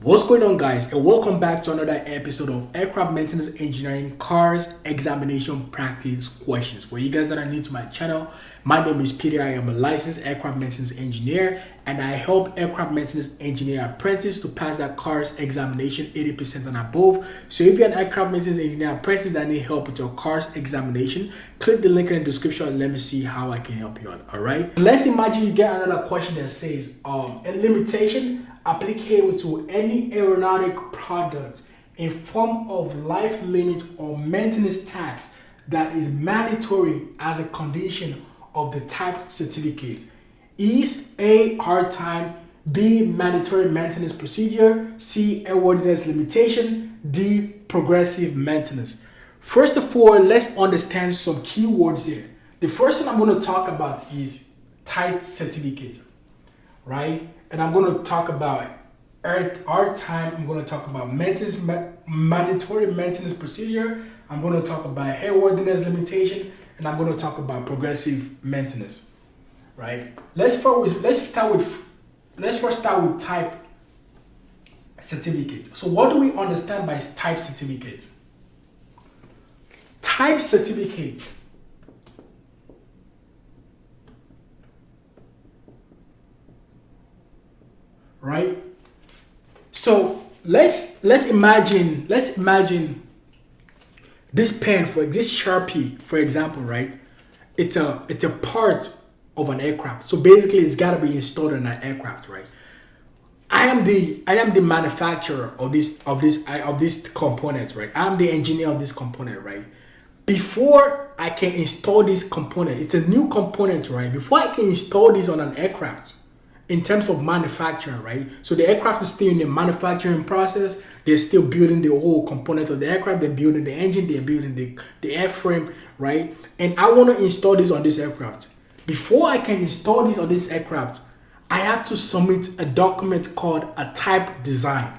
What's going on, guys, and welcome back to another episode of Aircraft Maintenance Engineering Cars Examination Practice Questions. For you guys that are new to my channel, my name is Peter. I am a licensed aircraft maintenance engineer, and I help aircraft maintenance engineer apprentices to pass that cars examination 80% and above. So if you're an aircraft maintenance engineer apprentice that need help with your cars examination, click the link in the description and let me see how I can help you out. All right, let's imagine you get another question that says a limitation applicable to any aeronautic product in form of life limit or maintenance tax that is mandatory as a condition of the type certificate is A, hard time, B, mandatory maintenance procedure, C, airworthiness limitation, D, progressive maintenance. First of all, let's understand some keywords here. The first one I'm going to talk about is type certificate, right? And I'm going to talk about hard time. I'm going to talk about maintenance, mandatory maintenance procedure. I'm going to talk about airworthiness limitation, and I'm going to talk about progressive maintenance, right? Let's first start with type certificate. So what do we understand by type certificate? Type certificate right? So let's imagine this pen, for this Sharpie, for example, right? It's a part of an aircraft. So basically it's gotta be installed in an aircraft, right? I am the manufacturer of this component, right? I'm the engineer of this component, right? Before I can install this component, it's a new component, right? Before I can install this on an aircraft, in terms of manufacturing, right? So the aircraft is still in the manufacturing process. They're still building the whole component of the aircraft. They're building the engine. They're building the airframe, right? And I want to install this on this aircraft. Before I can install this on this aircraft, I have to submit a document called a type design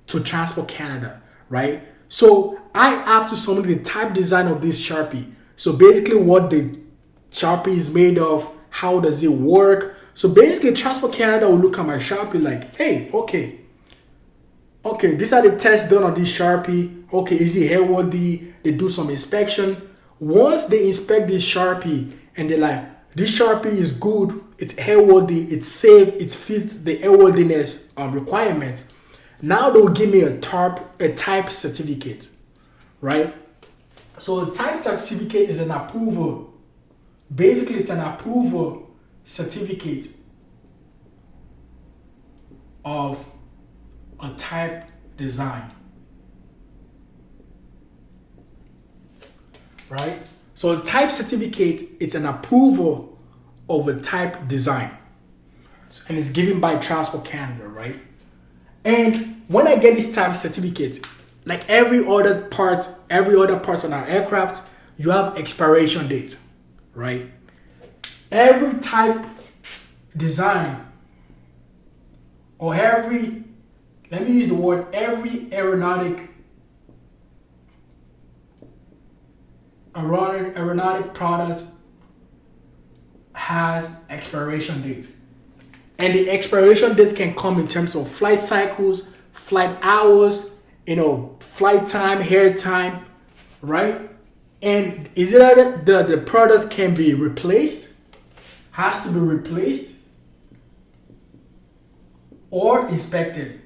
to Transport Canada, right? So I have to submit the type design of this Sharpie. So basically what the Sharpie is made of, how does it work? So basically, Transport Canada will look at my Sharpie like, hey, okay, these are the tests done on this Sharpie. Okay, is it airworthy? They do some inspection. Once they inspect this Sharpie and they're like, this Sharpie is good, it's airworthy, it's safe, it fits the airworthiness requirements. Now they'll give me a type certificate, right? So a type certificate is an approval. Basically, it's an approval certificate of a type design, right? So a type certificate, it's an approval of a type design, and it's given by Transport Canada, right? And when I get this type certificate, like every other part on our aircraft, you have expiration date, right? Every type design or every aeronautic product has expiration date. And the expiration dates can come in terms of flight cycles, flight hours, flight time, air time, right? And is it that the product can be replaced? Has to be replaced or inspected.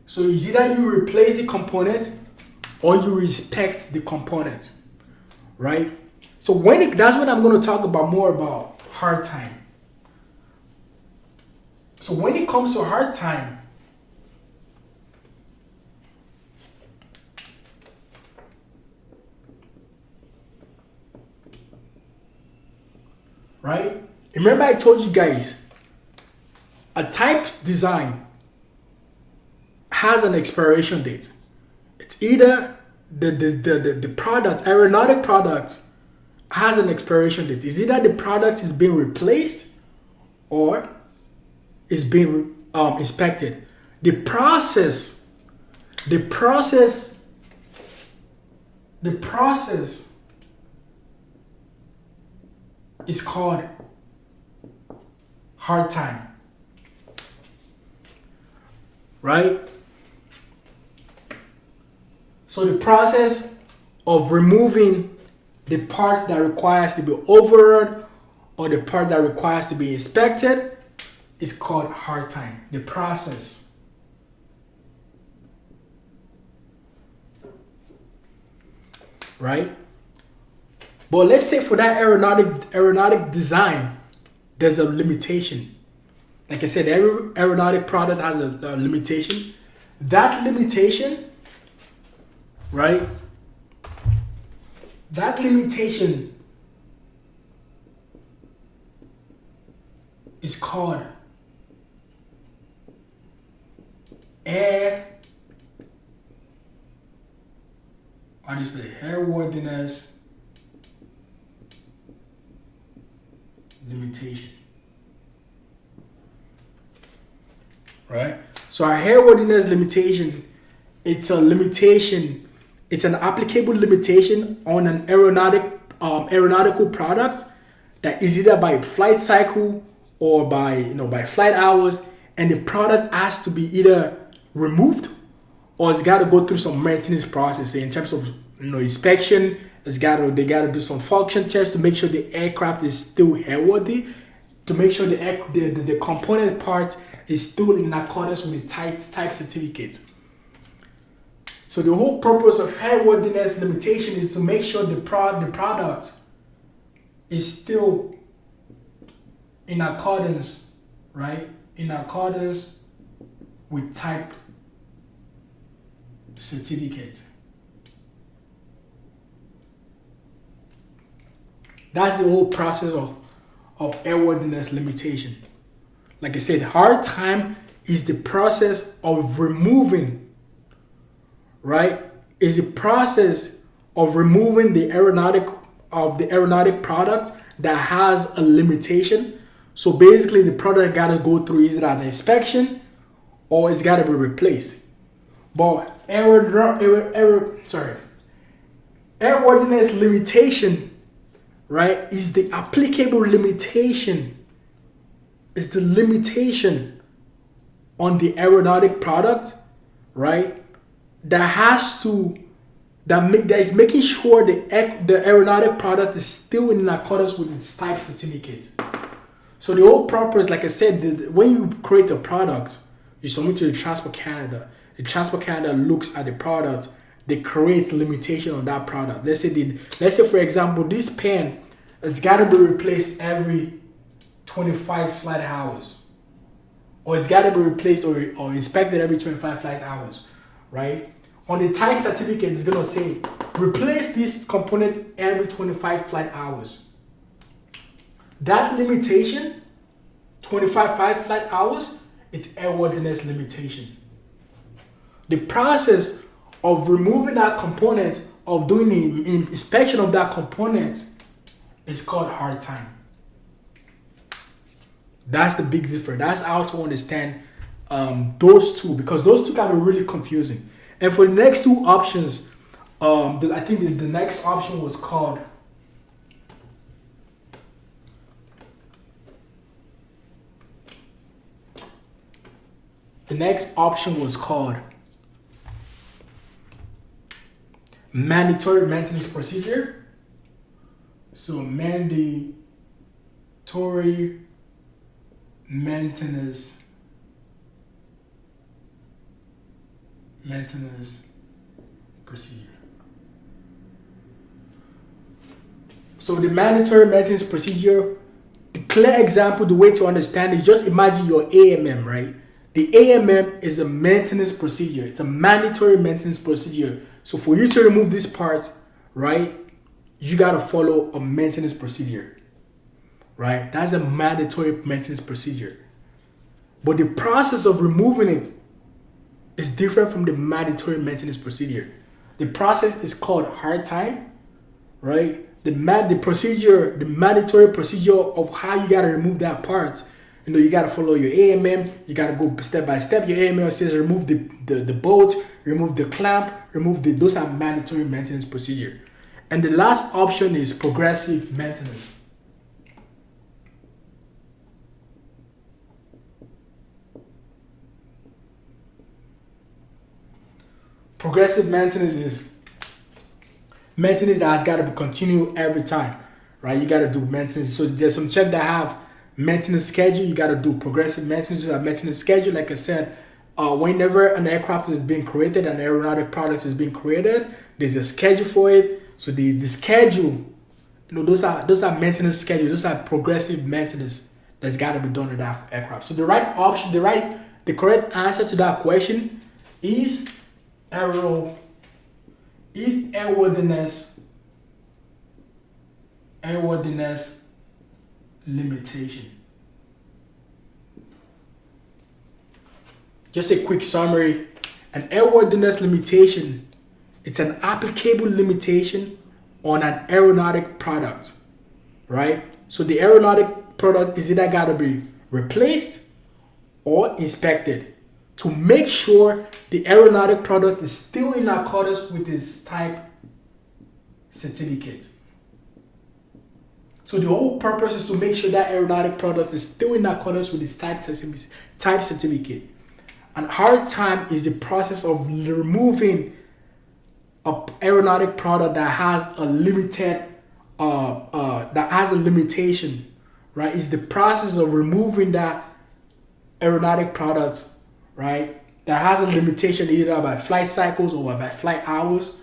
So it's either you replace the component or you inspect the component, right? So that's what I'm going to talk about more about hard time. So when it comes to hard time, right? Remember I told you guys, a type design has an expiration date. It's either the product, aeronautic product, has an expiration date. It's either the product is being replaced or is being inspected. The process is called hard time. right? So the process of removing the parts that requires to be overhauled or the part that requires to be inspected is called hard time. The process. Right? But let's say for that aeronautic design, there's a limitation. Like I said, every aeronautic product has a limitation. That limitation, right? That limitation is called airworthiness limitation. Right? So our airworthiness limitation, it's a limitation, it's an applicable limitation on an aeronautical product that is either by flight cycle or by flight hours, and the product has to be either removed or it's got to go through some maintenance process in terms of inspection. They got to do some function tests to make sure the aircraft is still airworthy, to make sure the component parts is still in accordance with the type certificate. So the whole purpose of airworthiness limitation is to make sure the product is still in accordance, right? In accordance with type certificate. That's the whole process of airworthiness limitation. Like I said, hard time is the process of removing, right? Is the process of removing the aeronautic product that has a limitation. So basically the product gotta go through either an inspection or it's gotta be replaced. But airworthiness limitation, right, is the applicable limitation. It's the limitation on the aeronautic product, right? That is making sure the aeronautic product is still in accordance with its type certificate. So the whole purpose, like I said, when you create a product, you submit to the Transport Canada. The Transport Canada looks at the product. They create limitation on that product. Let's say for example, this pen, it's got to be replaced every 25 flight hours, or it's got to be replaced or inspected every 25 flight hours, right? On the type certificate, it's gonna say replace this component every 25 flight hours. That limitation, 25 flight hours, it's airworthiness limitation. The process of removing that component, of doing the inspection of that component, is called hard time. That's the big difference. That's how to understand those two, because those two can be really confusing. And for the next two options, I think the next option was called mandatory maintenance procedure. So mandatory maintenance procedure. So the mandatory maintenance procedure, the clear example, the way to understand is just imagine your AMM, right? The AMM is a maintenance procedure. It's a mandatory maintenance procedure. So for you to remove this part, right, you got to follow a maintenance procedure, right? That's a mandatory maintenance procedure. But the process of removing it is different from the mandatory maintenance procedure. The process is called hard time, right? The mandatory procedure of how you got to remove that part. You got to follow your AMM. You got to go step by step. Your AMM says remove the bolt, remove the clamp, those are mandatory maintenance procedure. And the last option is progressive maintenance. Progressive maintenance is maintenance that has got to be continued every time, right? You got to do maintenance. So there's some check that have maintenance schedule. You got to do progressive maintenance. A maintenance schedule, like I said, whenever an aircraft is being created, an aeronautic product is being created, there's a schedule for it. So the schedule, those are maintenance schedules. Those are progressive maintenance that's got to be done to that aircraft. So the right option, the correct answer to that question is airworthiness limitation. Just a quick summary. An airworthiness limitation, it's an applicable limitation on an aeronautic product, right? So the aeronautic product is either got to be replaced or inspected to make sure the aeronautic product is still in accordance with its type certificate. So the whole purpose is to make sure that aeronautic product is still in accordance with its type certificate. An hard time is the process of removing an aeronautic product that has a limitation, right? It's the process of removing that aeronautic product, right, that has a limitation either by flight cycles or by flight hours.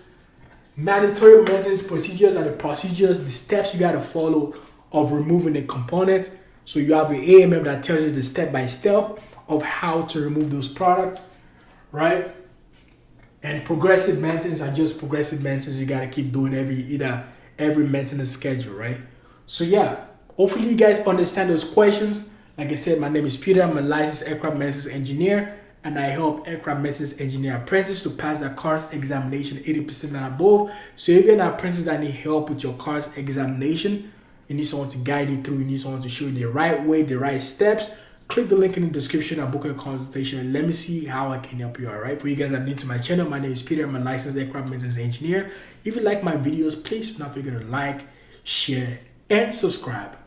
Mandatory maintenance procedures are the steps you got to follow of removing a component. So you have an AMM that tells you the step by step of how to remove those products, right? And progressive maintenance are just progressive maintenance. You got to keep doing every maintenance schedule, right? So yeah, hopefully you guys understand those questions. Like I said, my name is Peter. I'm a licensed aircraft maintenance engineer, and I help aircraft maintenance engineer apprentices to pass their CARS examination 80% and above. So if you're an apprentice that need help with your CARS examination, you need someone to guide you through, you need someone to show you the right way, the right steps, click the link in the description and book a consultation, and let me see how I can help you, all right? For you guys that are new to my channel, my name is Peter. I'm a licensed aircraft maintenance engineer. If you like my videos, please don't forget to like, share, and subscribe.